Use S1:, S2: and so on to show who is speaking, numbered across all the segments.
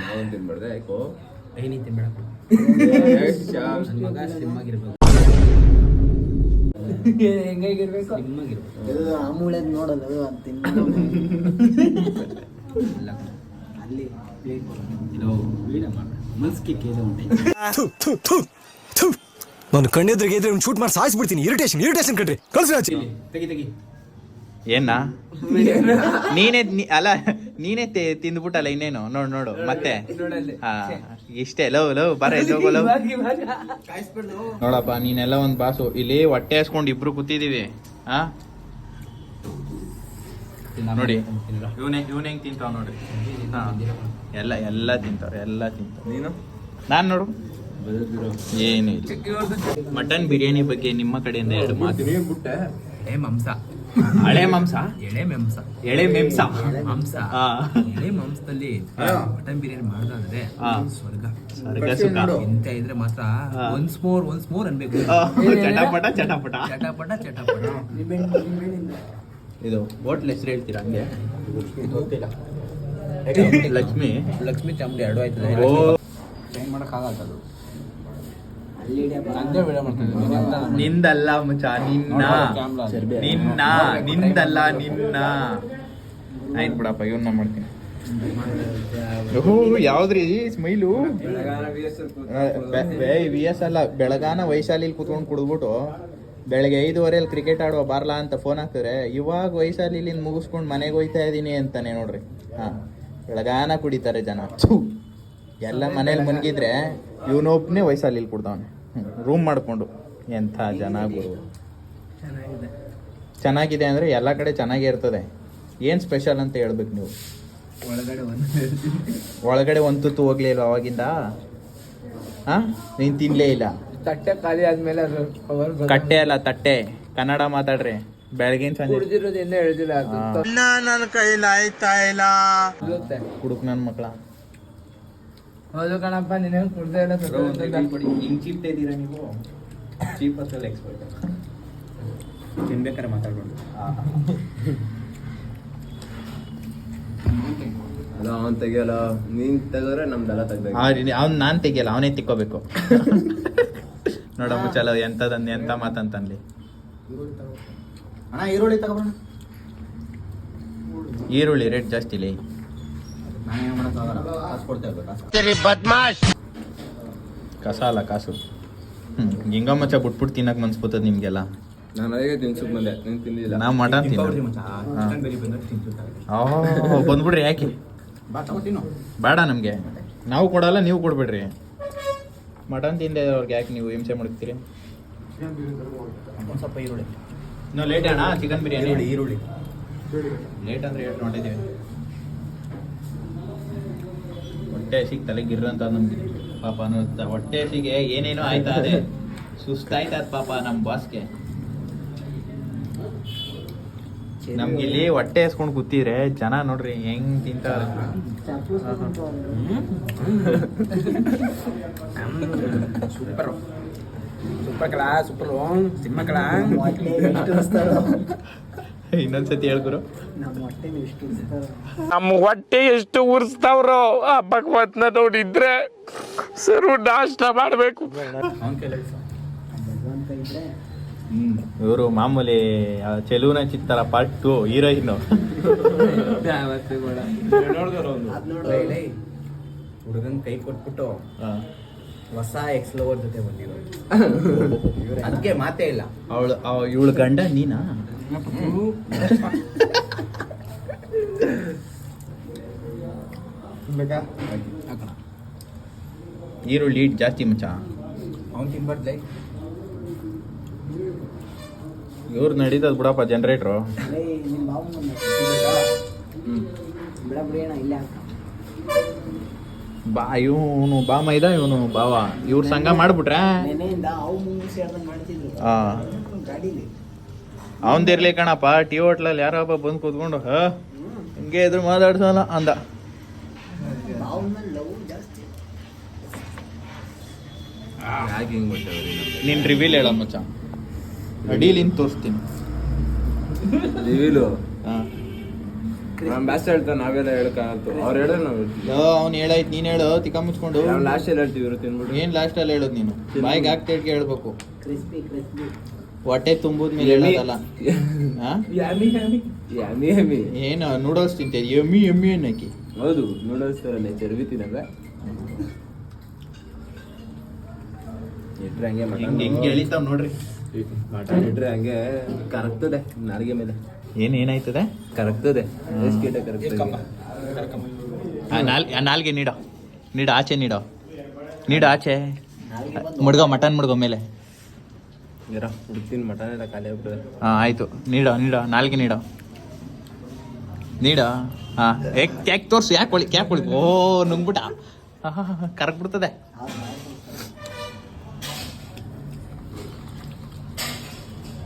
S1: ನಾವೊಂದು ತಿನ್ಬಾರ್ದೆ ಯಾಕೋ
S2: ನೀನು ತಿನ್ಬೇಡಪ್ಪ. ನನ್ನ ಮಗ ಸ್ಲಿಮ್ ಆಗಿರ್ಬೇಕು.
S3: ಹೆಂಗಾಗಿರ್ಬೇಕು
S2: ಸ್ಲಿಮ್ ಆಗಿರ್ಬೇಕು.
S3: ಆಮೂಳೆದ್ ನೋಡಲ್ಲ
S2: ಇಲ್ಲ
S3: ಅಲ್ಲಿ
S2: ಇದು ಮನ್ಸ್ಗೆ ಕೇಳಿ ಉಂಟು.
S4: ನಾನು ಕಣ್ಣೆದ್ರಿಗೆ ಇದ್ರೆ ಒಂದು ಶೂಟ್ ಮಾಡಿ ಸಾಯಿಸ್ಬಿಡ್ತೀನಿ. ಇರಿಟೇಷನ್ ಕಣ್ರಿ. ಕಳ್ಸಿ
S2: ತೆಗಿ
S5: ಏನ ನೀನೇ ತಿಂದ್ಬಿಟ್ಟಲ್ಲ ಇನ್ನೇನು. ನೋಡು ಮತ್ತೆ ಹಾ ಇಷ್ಟೇ ಲವ್ ಬರ ನೋಡಪ್ಪ ನೀನೆಲ್ಲ ಒಂದ್ ಬಾಸು. ಇಲ್ಲಿ ಹೊಟ್ಟೆ ಹಾಸ್ಕೊಂಡು ಇಬ್ರು ಕೂತಿದೀವಿ. ಹಾ ನೋಡಿ ಇವನ್ ಹೆಂಗ್ ತಿಂತಾವ್ ನೋಡ್ರಿ. ಎಲ್ಲ ತಿಂತಾವ್ರ ನೀನು ನಾನ್ ನೋಡು ಏನು ಇಲ್ಲ. ಮಟನ್ ಬಿರಿಯಾನಿ ಬಗ್ಗೆ ನಿಮ್ಮ ಕಡೆಯಿಂದ 2 ಮಾತು. ಹಳೆ ಮಾಂಸ
S2: ಎಳೆ ಮಾಂಸ
S5: ಎಳೆ ಮೆಂಸ
S2: ಮಾಂಸ ಎಳೆ ಮಾಂಸದಲ್ಲಿ ಮಟನ್ ಬಿರಿಯಾನಿ ಮಾಡಿದ್ರೆ ಸ್ವರ್ಗ
S5: ಸುಖ
S2: ಇಂತ ಇದ್ರೆ ಮಾತ್ರ ಒನ್ಸ್ ಮೋರ್ ಅನ್ಬೇಕು.
S5: ಚಟಾಪಟ ಇದು ಹೋಟ್ಲ್ ಹೆಸರು ಹೇಳ್ತೀರಾ ಹಂಗೆ?
S2: ಲಕ್ಷ್ಮಿ ಚಾಮುಂಡಿ 2 ಆಯ್ತದೆ. ಚೇಂಜ್ ಮಾಡಕ್ಕಾಗಲ್ಲ ಅದು.
S5: ನಿಂದಲ್ಲ ಮುಚ್ಚ ನಿಂದಲ್ಲ ಆಯ್ತು ಬಿಡಪ್ಪ ಇವನ್ನ ಮಾಡ್ತೀನಿ. ಯಾವ್ದ್ರಿ ಸ್ಮೈಲು? VS ಅಲ್ಲ, ಬೆಳಗಾನ ವೈಶಾಲಿಲಿ ಕುತ್ಕೊಂಡು ಕುಡಿದ್ಬಿಟ್ಟು ಬೆಳಗ್ಗೆ 5:15 ಕ್ರಿಕೆಟ್ ಆಡುವ ಬಾರ್ಲಾ ಅಂತ ಫೋನ್ ಹಾಕಿದ್ರೆ ಇವಾಗ ವೈಶಾಲಿಲಿಂದ ಮುಗಿಸ್ಕೊಂಡು ಮನೆಗೆ ಹೋಯ್ತಾ ಇದೀನಿ ಅಂತಾನೆ ನೋಡ್ರಿ. ಹಾ ಬೆಳಗಾನ ಕುಡಿತಾರೆ ಜನ. ಎಲ್ಲ ಮನೇಲಿ ಮನ್ಗಿದ್ರೆ ಇವನೊಬ್ನೇ ವಯಸ್ಸಲ್ಲಿ ಕುಡ್ದವನೆ ರೂಮ್ ಮಾಡ್ಕೊಂಡು. ಎಂಥ ಜನ ಗುರು. ಚೆನ್ನಾಗಿದೆ ಅಂದ್ರೆ ಎಲ್ಲ ಕಡೆ ಚೆನ್ನಾಗೇ ಇರ್ತದೆ. ಏನ್ ಸ್ಪೆಷಲ್ ಅಂತ ಹೇಳ್ಬೇಕು ನೀವು. ಒಳಗಡೆ ಒಂದು ತುತ್ತು ಹೋಗ್ಲಿಲ್ಲ ಅವಾಗಿಂದ? ಹಾ ನೀನ್ ತಿನ್ಲೇ ಇಲ್ಲ?
S3: ತಟ್ಟೆ ಖಾಲಿ ಆದ್ಮೇಲೆ
S5: ಕಟ್ಟೆ ಅಲ್ಲ ತಟ್ಟೆ, ಕನ್ನಡ ಮಾತಾಡ್ರಿ. ಬೆಳಗಿನ ಸಂಜೆ
S4: ನನ್ನ ಕೈಲಾಯ್ತಾ ಇಲ್ಲ.
S5: ಕುಡುಕ್ ನನ್ ಮಕ್ಳ.
S3: ಹೌದು ಕಣಪ್ಪ, ನೀನೇ ಕುಡ್ದೇ ಇಲ್ಲ.
S5: ಹಿಂಗ್ ಚೀಪ್ತಾ ಇದ್ದೀರಾ ನೀವು? ಚೀಪ್ ಅಷ್ಟಲ್ಲ ಎಕ್ಸ್ಪರ್ಟ್. ತಿನ್ಬೇಕಾರೆ ಮಾತಾಡ್ಬೋದು.
S1: ಅಲ್ಲ ಅವನ್ ತೆಗಿಯಲ್ಲ, ನೀನ್ ತೆಗೆದ್ರೆ ನಮ್ದೆಲ್ಲ ತೆಗ್ದ.
S5: ಅವ್ನ್ ನಾನ್ ತೆಗಿಯಲ್ಲ, ಅವನೇ ತಿಕ್ಕೋಬೇಕು. ನೋಡಮ್ಮ ಚಲೋ ಎಂತ ಮಾತಂತನ್ಲಿ.
S3: ಅಣ್ಣ ಈರುಳ್ಳಿ ತಗೋಣ.
S5: ಈರುಳ್ಳಿ ರೇಟ್ ಜಾಸ್ತಿ ಇಲ್ಲ.
S3: ನಾನೇನು ಮಾಡೋಕ್ಕಾಗಲ್ಲ, ಕಾಸು ಕೊಡ್ತಾ ಇರ್ಬೇಕು.
S5: ಕಸ ಅಲ್ಲ ಕಾಸು. ಹಿಂಗ ಮಚ್ಚ ಬಿಟ್ಬಿಟ್ಟು ತಿನ್ನಕ್ ಮನ್ಸ್ಬೋತದ ನಿಮ್ಗೆಲ್ಲ.
S1: ನಾನು ಅದೇ ತಿನ್ಸಕ್ ಬಂದೆ, ನೀನ್ ತಿಂದಿಲ್ಲ.
S5: ನಾವು ಮಟನ್ ಬಂದ್ಬಿಡ್ರಿ. ಯಾಕೆ ಬೇಡ ನಮ್ಗೆ? ನಾವು ಕೊಡಲ್ಲ, ನೀವು ಕೊಡ್ಬೇಡ್ರಿ. ಮಟನ್ ತಿಂದೆ ಅವ್ರಿಗೆ ಯಾಕೆ ನೀವು ಹಿಂಸೆ ಮಾಡ್ತೀರಿ?
S2: ಒಂದು ಸ್ವಲ್ಪ ಈರುಳ್ಳಿ.
S5: ಇನ್ನೂ ಲೇಟ್ ಅಣ್ಣ ಚಿಕನ್ ಬಿರಿಯಾನಿ.
S2: ಈರುಳ್ಳಿ
S5: ಲೇಟ್ ಅಂದ್ರೆ ಹೇಳ್ ನೋಡಿದ್ದೀವಿ. ಹೊಟ್ಟೆ ಹಸಿಗೆ ತಲೆಗಿರ್ರಂತ ನಮ್ಗೆ ಪಾಪ ಅನ್ನೋ. ಹೊಟ್ಟೆ ಹಸಿಗೆ ಏನೇನೋ ಆಯ್ತಾ, ಅದೇ ಸುಸ್ತಾಯ್ತದ ಪಾಪ ನಮ್ಮ ಬಾಸ್ಗೆ. ನಮ್ಗೆ ಇಲ್ಲಿ ಹೊಟ್ಟೆ ಹಸ್ಕೊಂಡು ಕೂತಿದ್ರೆ ಜನ ನೋಡ್ರಿ ಹೆಂಗ್ ತಿಂತಾರೆ.
S2: ಸೂಪರ್ ಕಲಾ, ಸೂಪರ್ ಸಿನಿಮಾ ಕಲಾ.
S5: ಇನ್ನೊಂದ್ಸತಿ ಹೇಳ್ಕೊರು.
S4: ನಮ್ಮ ಹೊಟ್ಟೆ ಎಷ್ಟು ಉರ್ಸ್ತಾವ್ರೋ ಆ ಭಗವತ್ನ ನೋಡಿದ್ರೆ ಸರು ನಾಷ್ಟ ಮಾಡ್ಬೇಕು.
S5: ಇವರು ಮಾಮೂಲಿ ಚೆಲುವಿನ ಚಿತ್ತರ ಪಾರ್ಟ್ 2 ಹೀರೋಯಿನ್.
S2: ಹುಡುಗನ್ ಕೈ ಕೊಟ್ಬಿಟ್ಟು ಹೊಸ ಎಕ್ಸ್ ಲವರ್ ಜೊತೆ ಬಂದಿರೋ. ಅದಕ್ಕೆ ಮಾತೇ ಇಲ್ಲ.
S5: ಇವಳು ಗಂಡ ನೀನಾ? ಈರುಳ್ಳಿ ಜಾಸ್ತಿ ಮಚ್ಚ.
S2: ಅವ್ನು ತಿನ್ಬಾರ್ದು.
S5: ಇವ್ರು ನಡೀತದ ಬಿಡಪ್ಪ ಜನರೇಟ್ರು. ಬಾ ಇವನು ಬಾ ಮೈದ ಇವನು ಬಾವ ಇವ್ರ ಸಂಘ ಮಾಡ್ಬಿಟ್ರೆ ಅವಂದಿರ್ಲಿ ಕಣಪ್ಪ. ಟೀ ಹೋಟ್ಲಲ್ಲಿ ಯಾರೋ ಒಬ್ಬ ಬಂದು ಕೂತ್ಕೊಂಡು ಹಿಂಗೆ ಇದ್ರು ಮಾತಾಡ್ಸಲ್ಲ ಅಂದ. ನಿನ್ ರಿವೀಲ್ ಹೇಳ ಮಚ್ಚ. ಅಡೀಲಿಂದ ತೋರಿಸ್ತೀನಿ
S1: ರಿವೀಲು. ನಾನು ಲಾಸ್ಟ್ ಹೇಳ್ತಾನೆ, ನಾವೆಲ್ಲ ಹೇಳ್ಕಾಗತ್ತು. ಅವ್ರು ಹೇಳಿದ್ರೆ ನಾವು ಹೇಳ್ತೀವಿ.
S5: ಅವ್ನು ಹೇಳಾಯ್ತು, ನೀನ್ ಹೇಳು ತಿಕ್ಕ ಮುಚ್ಕೊಂಡು.
S1: ನಾವು ಲಾಸ್ಟ್ ಅಲ್ಲಿ ಹೇಳ್ತೀವಿ, ಇವರು ತಿನ್ಬಿಟ್ಟು.
S5: ಏನ್ ಲಾಸ್ಟ್ ಅಲ್ಲಿ ಹೇಳೋದು ನೀನು? ಬಾಯಿಗೆ ಹಾಕ್ತೇಡ್ಗೆ ಹೇಳ್ಬೇಕು.
S2: ಕ್ರಿಸ್ಪಿ
S5: ಹೊಟ್ಟೆ ತುಂಬುದ್ಮೇಲೆ ಹೇಳೋದಲ್ಲ. ಹಾ?
S1: Yummy yummy.
S5: ಏನು ನೂಡಲ್ಸ್ ತಿಂತೇರಿ? ಎಮ್ಮಿ ಎಮ್ಮಿ ಅನ್ನಕ್ಕೆ.
S1: ಹೌದು, ನೂಡಲ್ಸ್ ತರನೇ ಚರ್ವಿ ತಿನ್ನದ ಇಟ್ರೆ ಹಂಗೆ
S5: ಹೆಂಗೆ ಎಳಿತಾವ್ ನೋಡ್ರಿ.
S1: ಮಟನ್ ಇಟ್ರೆ ಹಂಗೆ ಕರಗ್ತದೆ ನಾಲ್ಗೆ ಮೇಲೆ.
S5: ಏನಾಯ್ತದೆ?
S1: ಕರಗ್ತದೆ. ಕರಗ್ತದೆ.
S5: ನಾಲ್ಗೆ ನೀಡ ಆಚೆ ನೀಡ ಆಚೆ ಮಟನ್ ಮುಡ್ಗೋ ಮೇಲೆ.
S1: ಹುಡ್ತೀನಿ ಮಟನ್ ಎಲ್ಲ ಖಾಲಿ ಆಗ್ಬಿಟ್ಟದೆ.
S5: ಹಾ ಆಯ್ತು, ನೀಡ ನಾಲ್ಗೆ ನೀಡ. ಹಾ ಕ್ಯಾಕ್ ತೋರ್ಸು. ಕ್ಯಾಕ್ ಹೊಳಿ. ಓ ನುಂಗ್ಬಿಟ್ಟ. ಕರಕ್ ಬಿಡ್ತದೆ.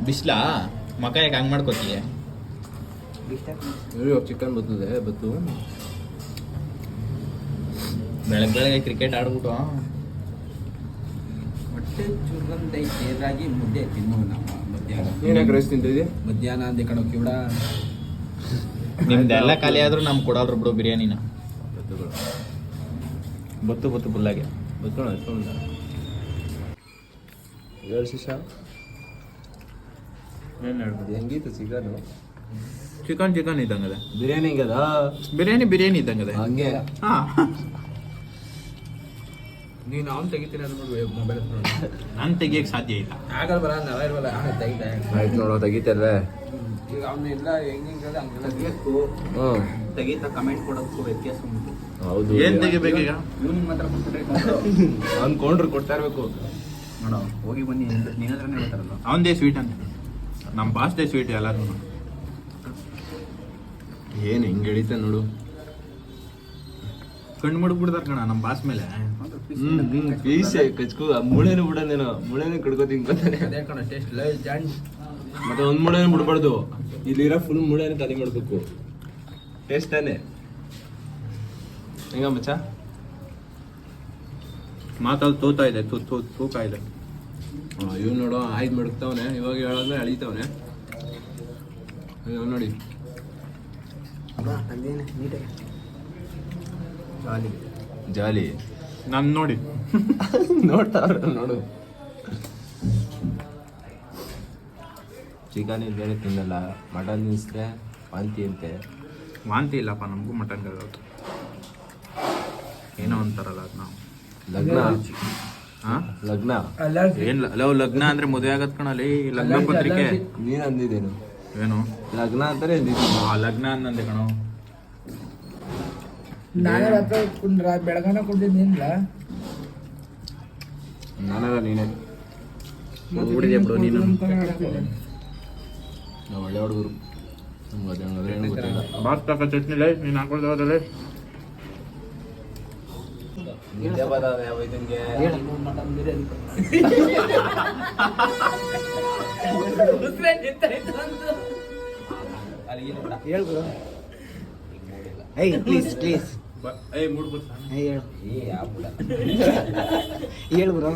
S5: ಬಿಸ್ಲಾ ಮಕ ಯಾಕೆ ಹಂಗ್ ಮಾಡ್ಕೋತೀಯ?
S1: ಚಿಕನ್ ಬರ್ತದೆ ಬತ್ತು.
S5: ಬೆಳಗ್ಗೆ ಕ್ರಿಕೆಟ್ ಆಡ್ಬಿಟ್ಟು
S2: ಹೊಟ್ಟೆ ಚುರ್ಗಂದೈತೆ ರಾಗಿ ಮುದ್ದೆ ತಿನ್ನು ನಮ್ಮ ಮಧ್ಯಾಹ್ನ.
S1: ನೀನಾಗ ರೈಸ್ ತಿಂತಿದ್ಯಾ?
S2: ಮಧ್ಯಾಹ್ನ ಅಂದೆ ಕಣೋ ಕಿವಿಡ.
S5: ನಿಮ್ದೆಲ್ಲ ಖಾಲಿ ಆದ್ರೂ ನಮ್ಗೆ ಕೊಡಲ್ರು ಬಿಡು ಬಿರಿಯಾನಿನ. ಬತ್ತು ಫುಲ್ಲಾಗೆ
S1: ಬತ್ತೋಣ ಹೇಳು ಶಿಶ.
S5: ಏನು ಹೇಳ್ಬೋದು?
S1: ಹೆಂಗಿತ್ತು ಚಿಕನ್?
S5: ಚಿಕನ್ ಇದ್ದಂಗದೆ.
S1: ಬಿರಿಯಾನಿ ಹಿಂಗದ?
S5: ಬಿರಿಯಾನಿ ಇದ್ದಂಗದೆ.
S1: ಹಂಗೆ
S5: ಹಾ
S2: ನೀನು ಅವ್ನು ತೆಗಿತೀನಿ ಅಂದ್ಬಿಟ್ಟು ಮೊಬೈಲ್
S5: ನಾನು ತೆಗಿಯಕ್ಕೆ ಸಾಧ್ಯ ಇಲ್ಲ.
S2: ಆಗಲ್ಲ ಬರ ನಾವ ಇಲ್ವಲ್ಲ ತೆಗಿತಾ.
S1: ಆಯ್ತು ನೋಡೋ ತೆಗಿತಲ್ವೇ.
S2: ಈಗ ಅವನ್ನೆಲ್ಲ ಹೆಂಗೆಲ್ಲ ಹಂಗೆಲ್ಲ ಬೇಕು.
S1: ಹ್ಞೂ
S2: ತೆಗಿತಾ ಕಮೆಂಟ್ ಕೊಡೋದಕ್ಕೂ ವ್ಯತ್ಯಾಸ ಉಂಟು.
S1: ಹೌದು.
S5: ಏನ್ ತೆಗಿಬೇಕೀಗ?
S2: ಇವ್ನಿಗೆ ಮಾತ್ರ ಕೊಟ್ಬಿಟ್ರೆ
S1: ಅವ್ನು ಕೊಂಡ್ರು ಕೊಡ್ತಾ ಇರ್ಬೇಕು.
S2: ನೋಡೋ ಹೋಗಿ ಬನ್ನಿ ನಿನ್ನ ಹತ್ರನೇ ಹೇಳ್ತಾರಲ್ಲ.
S5: ಅವನದೇ ಸ್ವೀಟ್ ಅಂತ. ನಮ್ಮ ಬಾಸ್ದೇ ಸ್ವೀಟ್ ಎಲ್ಲರೂ.
S1: ಏನು ಹಿಂಗೆ ಎಳಿತ ನೋಡು.
S5: ಕಣ್ಣು ಮುಡ್ಬಿಡ್ತಾರ ಕಣ ನಮ್ಮ ಬಾಸ್ ಮೇಲೆ.
S1: ಪೀಸೆ ಕಚ್ಕೋ. ಮುಳೆನೂ ಬಿಡೋದೇನೋ, ಮುಳೆನೂ ಕಡ್ಕೋತೀನಿ ಗೊತ್ತಾನೆ.
S2: ಅದೇ ಕಣ ಟೇಸ್ಟ್ ಲೈ ಜಾಂಡ್.
S1: ಮತ್ತೆ ಒಂದು ಮುಳೆನೂ ಬಿಡ್ಬಾರ್ದು. ಇಲ್ಲಿರೋ ಫುಲ್ ಮುಳೆನೂ ಖಾಲಿ ಮಾಡಬೇಕು. ಟೇಸ್ಟ್ ತಾನೆ ಹೆಂಗ ಮಚ್ಚ?
S5: ಮಾತಾಡ್ ತೂತಾ ಇದೆ, ತೂಕ ಇದೆ.
S1: ಇವ್ ನೋಡು ಆಯ್ತು ಮಡಗ್ತಾವನೆ. ಇವಾಗ ಹೇಳೋದ್ರೆ ಅಳಿತಾವನೆ. ನೋಡಿ ಜಾಲಿ
S5: ನಾನು ನೋಡಿ
S1: ನೋಡ್ತಾವ್ರ ನೋಡು. ಚಿಕನ್ ಬೇರೆ ತಿನ್ನಲ್ಲ, ಮಟನ್ ತಿನ್ನಿಸಿದ್ರೆ ವಾಂತಿ ಅಂತೆ.
S5: ವಾಂತಿ ಇಲ್ಲಪ್ಪ, ನಮಗೂ ಮಟನ್ ಗಾಗತ್ತು. ಏನೋ ಅಂತಾರಲ್ಲ ಅದು ನಾವು
S1: ಲಗ್ನ.
S5: ಹಾ
S1: ಲಗ್ನ
S5: ಏನ್ ಲಗ್ನ ಅಂದ್ರೆ ಮದುವೆ ಆಗತ್ ಕಣಲ್ಲಿ. ಲಗ್ನ ಪತ್ರಿಕೆ
S1: ನೀನ್ ಅಂದಿದ್ದೇನು?
S5: ಏನು
S1: ಲಗ್ನ ಅಂತಾನೆ
S5: ಲಗ್ನ ಅನ್ನಂದೆ ಕಣೋ.
S3: ನಾನೇ ರಾತ್ರಿ ಬೆಳಗಾನ ಕುಡಿದಿಲ್ಲ.
S1: ನಾನಲ್ಲ ನೀನೆ.
S5: ಬಿಡಿದೆ ಬಿಡು ನೀನು.
S1: ನಾವು ಒಳ್ಳೆ ಹುಡುಗರು. ನಮ್ಗೆ ಅದೇನು ಗೊತ್ತಿಲ್ಲ.
S5: ಬಾಸ್ ತಕ ಚಟ್ನಿಲೇ ನೀನು ಹಾಕೊಳ್ದವ್ರಲ್ಲೇ.
S1: ನಿದ್ದೆ ಬರೋದು ಯಾವ ಇದನ್ಗೆ?
S2: ಮಟನ್ ಬಿರಿಯಾನಿ
S3: ಹೇಳ್ಬಿಡು. ಏಯ್ ಪ್ಲೀಸ್
S5: ಮೂಡ್ಬೋದು.
S3: ಹೇಳು ಬ್ರೋ.